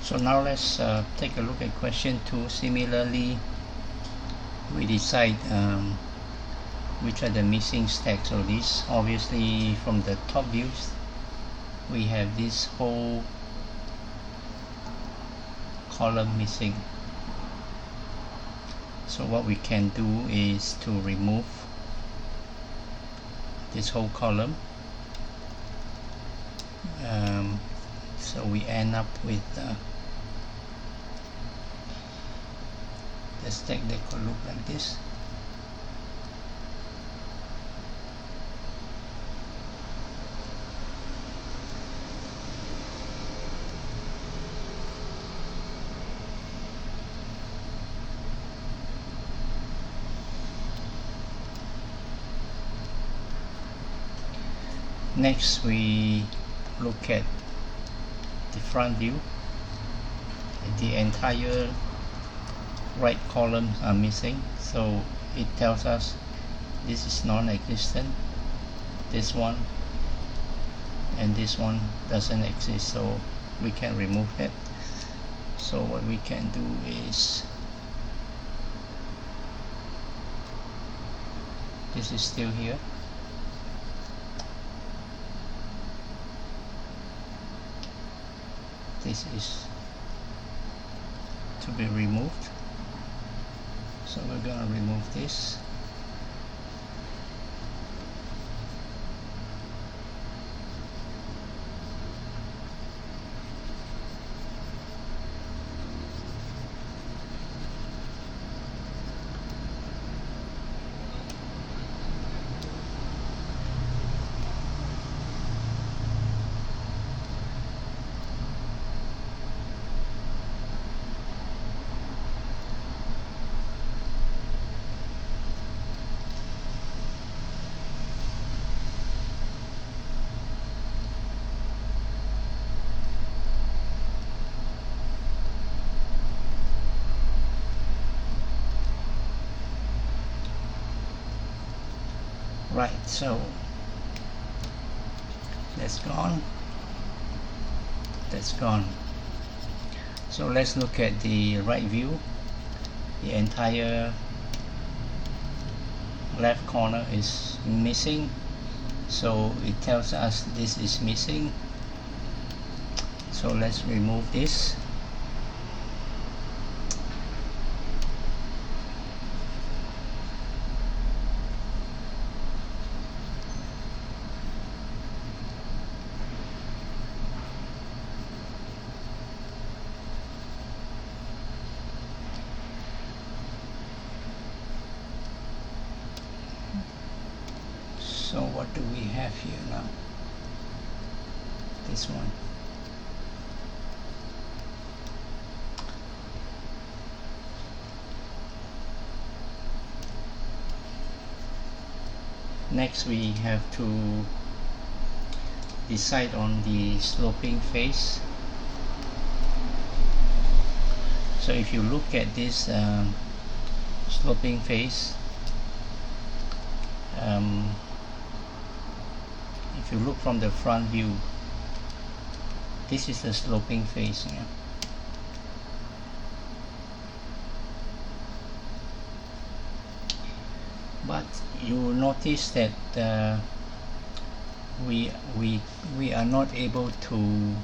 So now let's take a look at question 2. Similarly, we decide which are the missing stacks. So this, obviously from the top views, we have this whole column missing. So what we can do is to remove this whole column. So we end up with the stack that could look like this. Next, we look at the front view. The entire right columns are missing, so it tells us this is non-existent. This one and this one doesn't exist, so we can remove that. So what we can do is, this is still here. This is to be removed, so we're going to remove this. Right, so that's gone. That's gone. So let's look at the right view. The entire left corner is missing, so it tells us this is missing. So let's remove this. So what do we have here now? This one. Next, we have to decide on the sloping face. So if you look at this sloping face, if you look from the front view, this is the sloping face. Yeah? But you will notice that we are not able to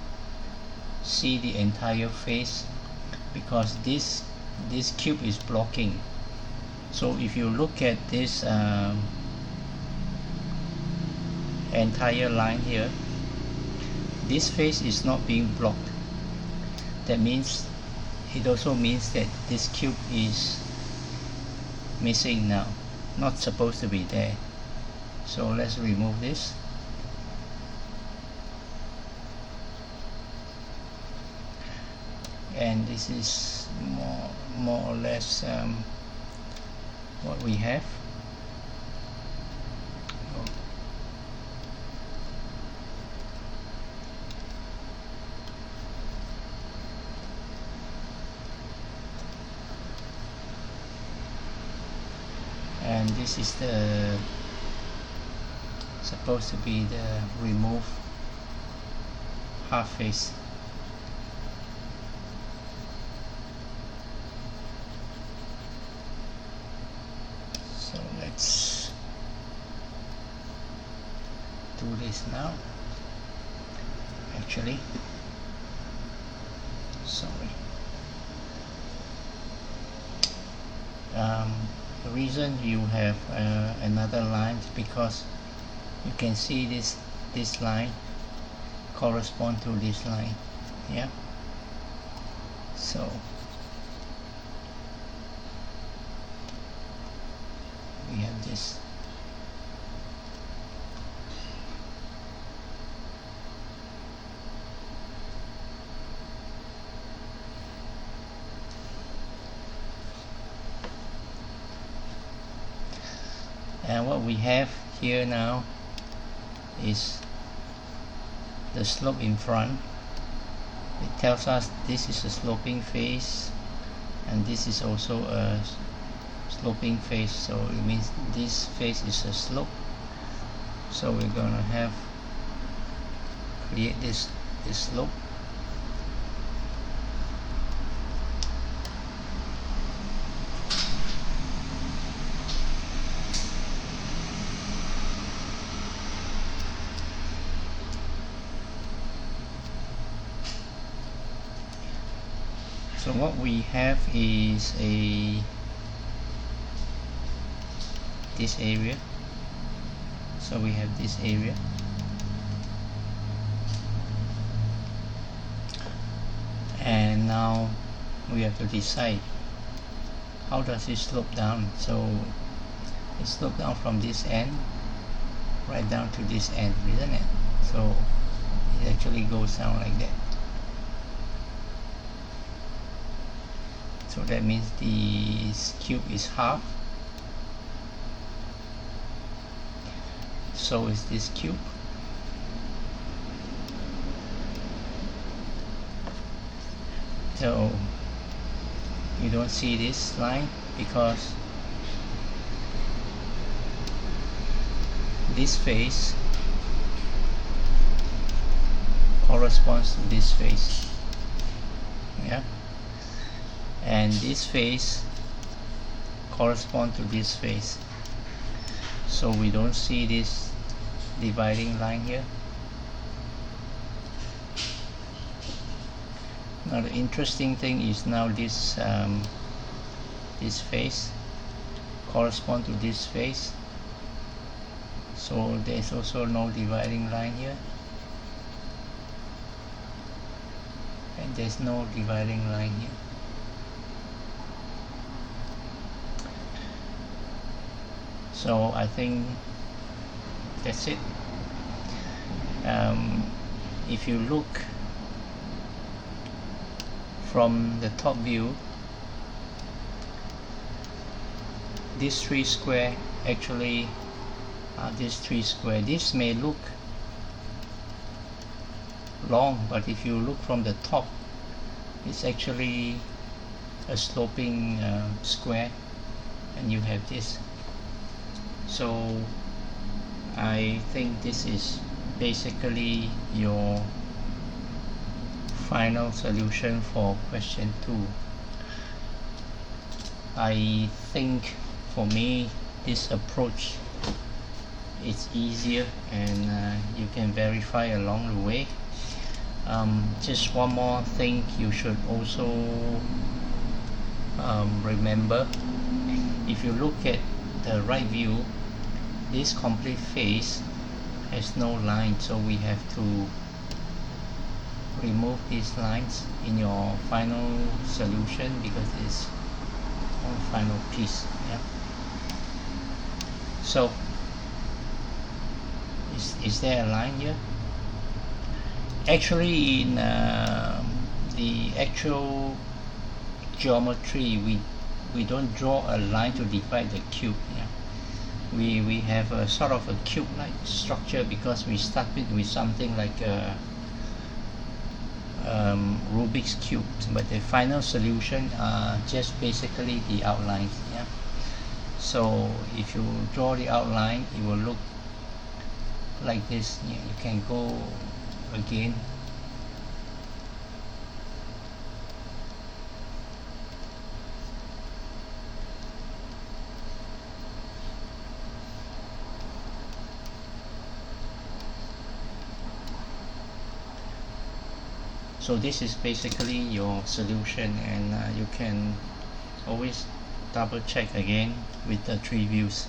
see the entire face because this cube is blocking. So if you look at this entire line here, this face is not being blocked. That means, it also means that this cube is missing now, not supposed to be there. So let's remove this. And this is more or less what we have. And this is the supposed to be the remove half face. this now. Actually, sorry. The reason you have another line is because you can see this line correspond to this line. Yeah. So we have this. And what we have here now is the slope in front. It tells us this is a sloping face and this is also a sloping face, so it means this face is a slope. So we're gonna have create this slope. So what we have is this area. So we have this area, and now we have to decide how does it slope down. So it slopes down from this end right down to this end, isn't it? So it actually goes down like that. So that means the cube is half. So is this cube. So you don't see this line because this face corresponds to this face. Yeah. And this face corresponds to this face, so we don't see this dividing line here. Now the interesting thing is now this face corresponds to this face, so there is also no dividing line here, and there's no dividing line here. So I think that's it. If you look from the top view, these three square actually are these three square. This may look long, but if you look from the top, it's actually a sloping square, and you have this. So I think this is basically your final solution for question 2. I think for me this approach is easier, and you can verify along the way. Just one more thing you should also remember. If you look at the right view, this complete face has no line, so we have to remove these lines in your final solution because it's one final piece. Yeah. So is there a line here? Actually, in the actual geometry, we don't draw a line to divide the cube. Yeah. We have a sort of a cube-like structure because we started with something like a Rubik's cube, but the final solution are just basically the outlines. Yeah. So if you draw the outline, it will look like this. Yeah, you can go again. So this is basically your solution, and you can always double check again with the 3 views.